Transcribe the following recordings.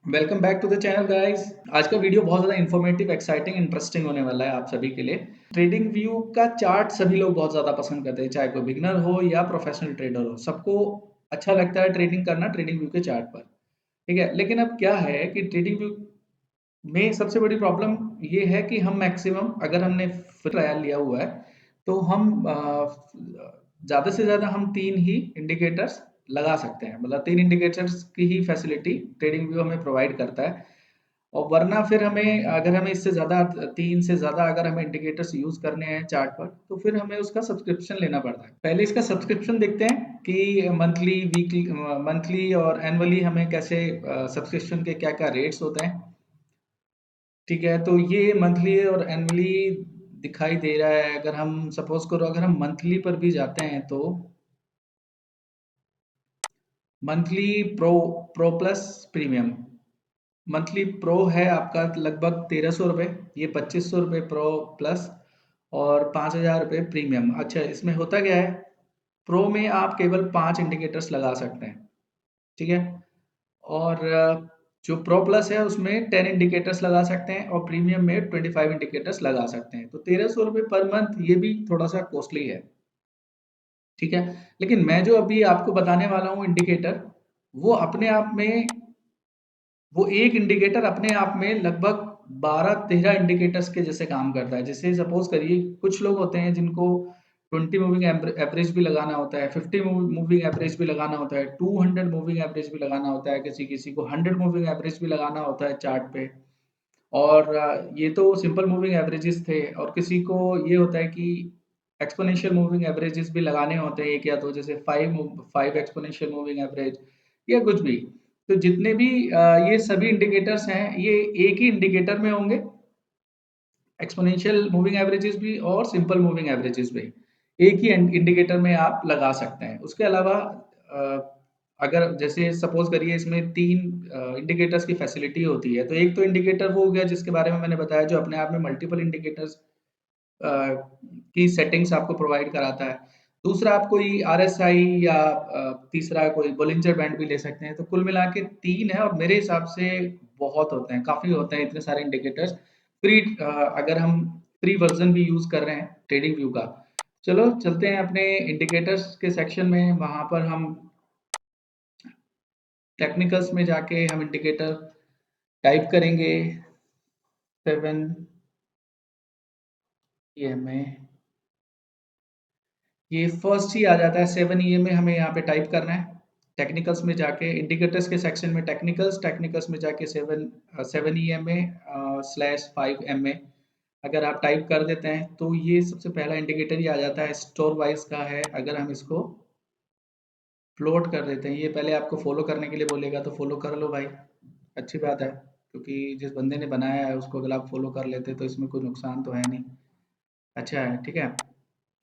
Welcome back to the channel guys. आज का video बहुत ज़्यादा इन्फॉर्मेटिव, एक्साइटिंग, इंटरेस्टिंग होने वाला है आप सभी के लिए। ट्रेडिंग व्यू का चार्ट सभी लोग बहुत ज़्यादा पसंद करते हैं, चाहे कोई बिगनर हो या प्रोफेशनल ट्रेडर हो, सबको अच्छा लगता है ट्रेडिंग करना ट्रेडिंग व्यू के चार्ट पर। ठीक है, लेकिन अब क्या है कि ट्रेडिंग व्यू में सबसे बड़ी प्रॉब्लम ये है कि हम मैक्सिमम अगर हमने ट्रायल लिया हुआ है तो हम ज़्यादा से ज़्यादा हम तीन ही इंडिकेटर्स लगा सकते हैं, मतलब तीन इंडिकेटर्स की ही फैसिलिटी ट्रेडिंग व्यू हमें प्रोवाइड करता है। और वरना फिर हमें अगर हमें इससे ज़्यादा तीन से ज़्यादा अगर हमें इंडिकेटर्स यूज़ करने हैं चार्ट पर तो फिर हमें उसका सब्सक्रिप्शन लेना पड़ता है। पहले इसका सब्सक्रिप्शन देखते हैं कि मंथली, वीकली, मंथली और एनुअली हमें कैसे सब्सक्रिप्शन के क्या क्या रेट्स होते हैं। ठीक है, तो ये मंथली और एनुअली दिखाई दे रहा है। अगर हम सपोज करो, अगर हम मंथली पर भी जाते हैं तो monthly pro, pro plus premium, monthly pro है आपका लगभग 1300 रुपये, ये 2500 रुपये प्रो प्लस और 5000 रुपये प्रीमियम। अच्छा, इसमें होता क्या है, प्रो में आप केवल 5 इंडिकेटर्स लगा सकते हैं। ठीक है, और जो प्रो प्लस है उसमें 10 इंडिकेटर्स लगा सकते हैं और प्रीमियम में 25 इंडिकेटर्स लगा सकते हैं। तो 1300 रुपये पर मंथ, ये भी थोड़ा सा कॉस्टली है। ठीक है, लेकिन मैं जो अभी आपको बताने वाला हूँ इंडिकेटर, वो अपने आप में, वो एक इंडिकेटर अपने आप में लगभग 12-13 इंडिकेटर्स के जैसे काम करता है। जैसे सपोज करिए कुछ लोग होते हैं जिनको 20 मूविंग एवरेज भी लगाना होता है, 50 मूविंग एवरेज भी लगाना होता है, 200 मूविंग एवरेज भी लगाना होता है, किसी किसी को 100 मूविंग एवरेज भी लगाना होता है चार्ट पे। और ये तो सिंपल मूविंग एवरेजेस थे, और किसी को ये होता है कि एक्सपोनेंशियल मूविंग एवरेजेस भी लगाने होते हैं, एक या दो, जैसे फाइव एक्सपोनेंशियल मूविंग एवरेज या कुछ भी। तो जितने भी ये सभी इंडिकेटर्स हैं, ये एक ही इंडिकेटर में होंगे, एक्सपोनेंशियल मूविंग एवरेजेस भी और सिंपल मूविंग एवरेजेस भी एक ही इंडिकेटर में आप लगा सकते हैं। उसके अलावा अ, अगर जैसे सपोज करिए इसमें तीन इंडिकेटर्स की फैसिलिटी होती है, तो एक तो इंडिकेटर वो हो गया जिसके बारे में मैंने बताया, जो अपने आप में मल्टीपल इंडिकेटर्स की सेटिंग्स आपको प्रोवाइड कराता है। दूसरा आप कोई आरएसआई या तीसरा कोई बोलिंजर बैंड भी ले सकते हैं। तो कुल मिला के तीन है, और मेरे हिसाब से बहुत होते हैं, काफ़ी होते हैं इतने सारे इंडिकेटर्स। फ्री, अगर हम फ्री वर्जन भी यूज़ कर रहे हैं ट्रेडिंग व्यू का। चलो चलते हैं अपने इंडिकेटर्स के सेक्शन में, वहाँ पर हम टेक्निकल्स में जाके हम इंडिकेटर टाइप करेंगे 7 EMA। ये फर्स्ट ही आ जाता है 7 EMA, हमें यहाँ पे टाइप करना है। टेक्निकल्स में जाके इंडिकेटर्स के सेक्शन में टेक्निकल्स में जाके 7 EMA/5 MA अगर आप टाइप कर देते हैं तो ये सबसे पहला इंडिकेटर ही आ जाता है, स्टोर वाइज का है। अगर हम इसको प्लॉट कर देते हैं, ये पहले आपको फॉलो करने के लिए बोलेगा तो फॉलो कर लो भाई, अच्छी बात है, क्योंकि जिस बंदे ने बनाया है उसको अगर आप फॉलो कर लेते तो इसमें कोई नुकसान तो है नहीं। अच्छा है, ठीक है।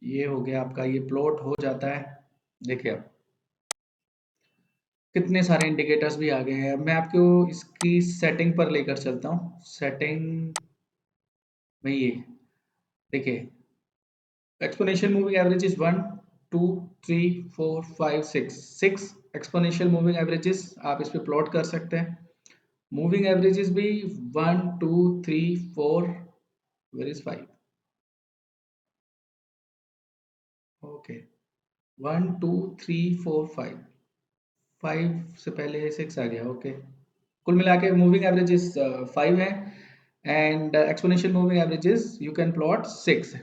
ये हो गया आपका, ये प्लॉट हो जाता है। देखिए अब कितने सारे इंडिकेटर्स भी आ गए हैं। मैं आपको इसकी सेटिंग पर लेकर चलता हूँ। सेटिंग में ये देखिए, exponential moving average is 1, 2, 3, 4, 5, 6, 6 exponential moving averages आप इस पे प्लॉट कर सकते हैं। मूविंग एवरेजेस भी 1, 2, 3, 4, वेयर इज 5, ओके, 1, 2, 3, 4, 5, 5 से पहले 6 आ गया, ओके। कुल मिला के मूविंग एवरेजेस 5 है, and exponential moving averages you can plot 6।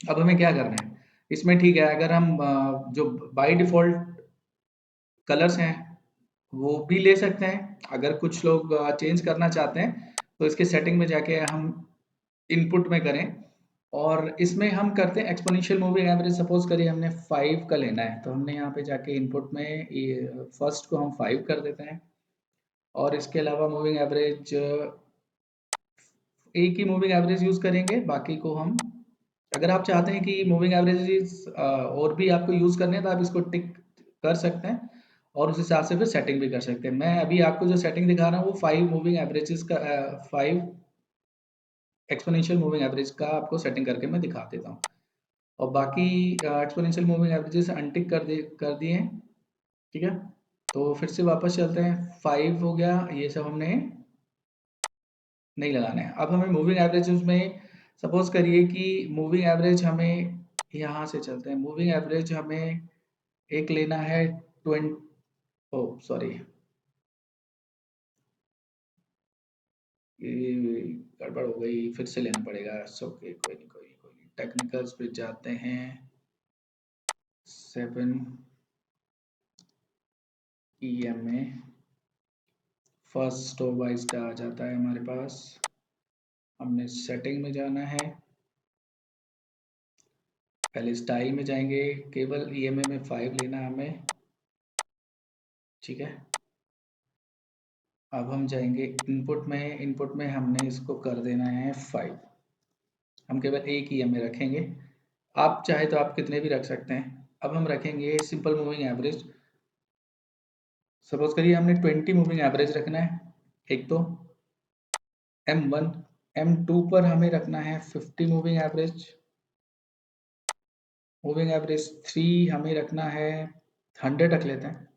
अब हमें क्या करना है इसमें, ठीक है, अगर हम जो बाय डिफ़ॉल्ट कलर्स हैं वो भी ले सकते हैं। अगर कुछ लोग चेंज करना चाहते हैं तो इसके सेटिंग में जाके हम इनपुट में करें, और इसमें हम करते हैं एक्सपोनेंशियल मूविंग एवरेज। सपोज करिए हमने 5 का लेना है, तो हमने यहाँ पे जाके इनपुट में ये फर्स्ट को हम 5 कर देते हैं, और इसके अलावा मूविंग एवरेज एक ही मूविंग एवरेज यूज़ करेंगे, बाकी को हम, अगर आप चाहते हैं कि मूविंग एवरेजेस और भी आपको यूज़ करने हैं तो आप इसको टिक कर सकते हैं, और उस हिसाब से फिर सेटिंग भी कर सकते हैं। मैं अभी आपको जो सेटिंग दिखा रहा हूँ वो 5 मूविंग एवरेजेस का, 5 एक्सपोनेंशियल मूविंग एवरेज का आपको सेटिंग करके मैं दिखा देता हूँ। और बाकी एक्सपोनेंशियल मूविंग एवरेजेस अनटिक कर दिए हैं। ठीक है, तो फिर से वापस चलते हैं, 5 हो गया, ये सब हमने नहीं लगाना है। अब हमें मूविंग एवरेज में सपोज करिए कि मूविंग एवरेज हमें यहाँ से चलते हैं, मूविंग एवरेज हमें एक लेना है 20, ओ सॉरी, ये गड़बड़ हो गई, फिर से लेना पड़ेगा। सो कोई नहीं, कोई नहीं, टेक्निकल्स पे जाते हैं, 7 EM में फर्स्ट स्टोर वाइज का आ जाता है हमारे पास। हमने सेटिंग में जाना है, पहले स्टाइल में जाएंगे, केवल EMA में 5 लेना है हमें, ठीक है। अब हम जाएंगे इनपुट में, इनपुट में हमने इसको कर देना है 5, हम केवल एक EMA रखेंगे। आप चाहे तो आप कितने भी रख सकते हैं। अब हम रखेंगे सिंपल मूविंग एवरेज, सपोज करिए हमने 20 मूविंग एवरेज रखना है एक तो, M1, M2 पर हमें रखना है 50 मूविंग एवरेज, मूविंग एवरेज 3 हमें रखना है 100 रख लेते हैं,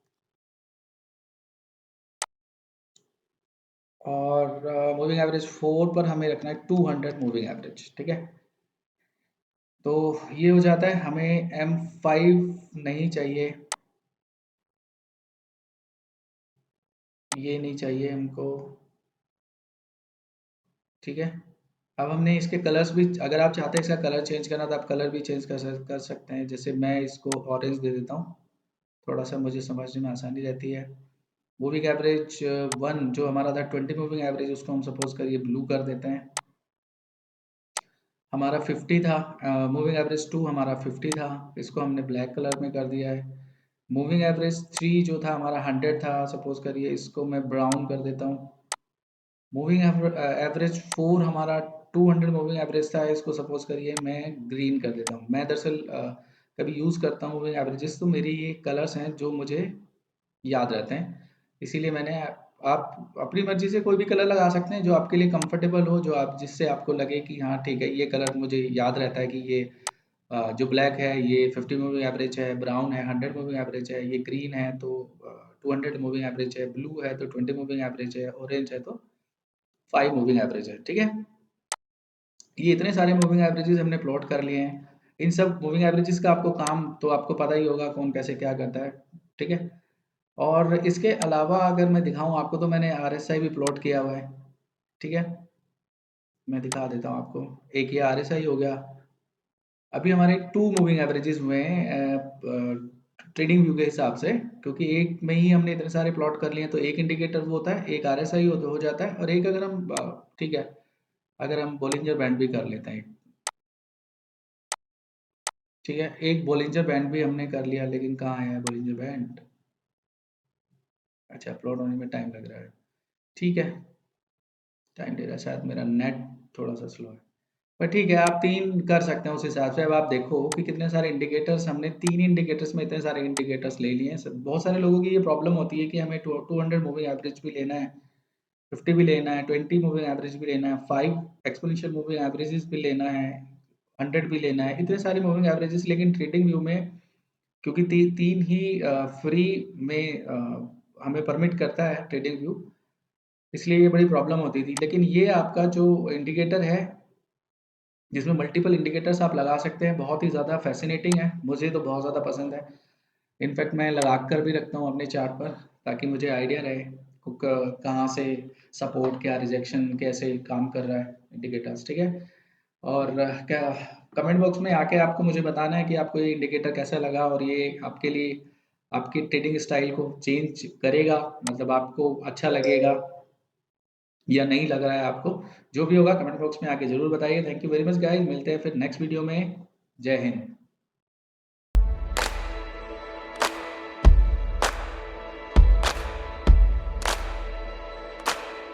और मूविंग एवरेज 4 पर हमें रखना है 200 मूविंग एवरेज, ठीक है। तो ये हो जाता है, हमें M5 नहीं चाहिए, ये नहीं चाहिए हमको, ठीक है। अब हमने इसके कलर्स भी, अगर आप चाहते हैं इसका कलर चेंज करना तो आप कलर भी चेंज कर सकते हैं। जैसे मैं इसको ऑरेंज दे देता हूँ, थोड़ा सा मुझे समझने में आसानी रहती है। मूविंग एवरेज 1 जो हमारा था 20 मूविंग एवरेज, उसको हम सपोज करिए ब्लू कर देते हैं। हमारा 50 था, मूविंग एवरेज 2 हमारा 50 था, इसको हमने ब्लैक कलर में कर दिया है। मूविंग एवरेज 3 जो था हमारा 100 था, सपोज करिए इसको मैं ब्राउन कर देता हूँ। मूविंग एवरेज 4 हमारा 200 मूविंग एवरेज था, इसको सपोज करिए मैं ग्रीन कर देता हूँ। मैं दरअसल कभी यूज़ करता हूँ मूविंग एवरेजेस, तो मेरी ये कलर्स हैं जो मुझे याद रहते हैं, इसीलिए मैंने, आप अपनी मर्जी से कोई भी कलर लगा सकते हैं जो आपके लिए कंफर्टेबल हो, जो आप, जिससे आपको लगे कि हाँ ठीक है, ये कलर मुझे याद रहता है कि ये जो ब्लैक है ये 50 मूविंग एवरेज है, ब्राउन है 100 मूविंग एवरेज है, ये ग्रीन है तो 200 मूविंग एवरेज है, ब्लू है तो 20 मूविंग एवरेज है, ऑरेंज है तो 5 मूविंग एवरेज है, ठीक है। ये इतने सारे मूविंग एवरेजेस हमने प्लॉट कर लिए हैं। इन सब मूविंग एवरेजेस का आपको काम तो आपको पता ही होगा कौन कैसे क्या करता है, ठीक है। और इसके अलावा अगर मैं दिखाऊं आपको, तो मैंने RSI भी प्लॉट किया हुआ है, ठीक है। मैं दिखा देता हूँ आपको, एक ये RSI हो गया। अभी हमारे 2 मूविंग एवरेजेस हुए हैं ट्रेडिंग व्यू के हिसाब से, क्योंकि एक में ही हमने इतने सारे प्लॉट कर लिए हैं, तो एक इंडिकेटर वो होता है, एक RSI हो जाता है, और एक अगर हम ठीक है, अगर हम बोलिंजर बैंड भी कर लेते हैं, ठीक है, एक बोलिंजर बैंड भी हमने कर लिया, लेकिन कहाँ है बोलिंजर बैंड, अच्छा अपलोड होने में टाइम लग रहा है, ठीक है, टाइम दे रहा है, शायद मेरा नेट थोड़ा सा स्लो है, पर ठीक है, आप 3 कर सकते हैं उस हिसाब से। अब आप देखो कि कितने सारे इंडिकेटर्स, हमने 3 इंडिकेटर्स में इतने सारे इंडिकेटर्स ले लिए हैं। बहुत सारे लोगों की ये प्रॉब्लम होती है कि हमें 200 मूविंग एवरेज भी लेना है, 50 भी लेना है, 20 मूविंग एवरेज भी लेना है, 5 एक्सपोनेंशियल मूविंग एवरेजेस भी लेना है, 100 भी लेना है, इतने सारे मूविंग एवरेजेस। लेकिन ट्रेडिंग व्यू में क्योंकि तीन ही फ्री में हमें परमिट करता है ट्रेडिंग व्यू, इसलिए ये बड़ी प्रॉब्लम होती थी। लेकिन ये आपका जो इंडिकेटर है, जिसमें मल्टीपल इंडिकेटर्स आप लगा सकते हैं, बहुत ही ज़्यादा फैसिनेटिंग है, मुझे तो बहुत ज़्यादा पसंद है। इनफैक्ट मैं लगा कर भी रखता हूँ अपने चार्ट पर, ताकि मुझे आइडिया रहे कहाँ से सपोर्ट, क्या रिजेक्शन, कैसे काम कर रहा है इंडिकेटर्स, ठीक है। और क्या, कमेंट बॉक्स में आके आपको मुझे बताना है कि आपको ये इंडिकेटर कैसा लगा, और ये आपके लिए आपकी ट्रेडिंग स्टाइल को चेंज करेगा, मतलब आपको अच्छा लगेगा या नहीं लग रहा है आपको। जो भी होगा कमेंट बॉक्स में आके जरूर बताइए। Thank you very much guys, मिलते हैं फिर नेक्स्ट वीडियो में। जय हिंद।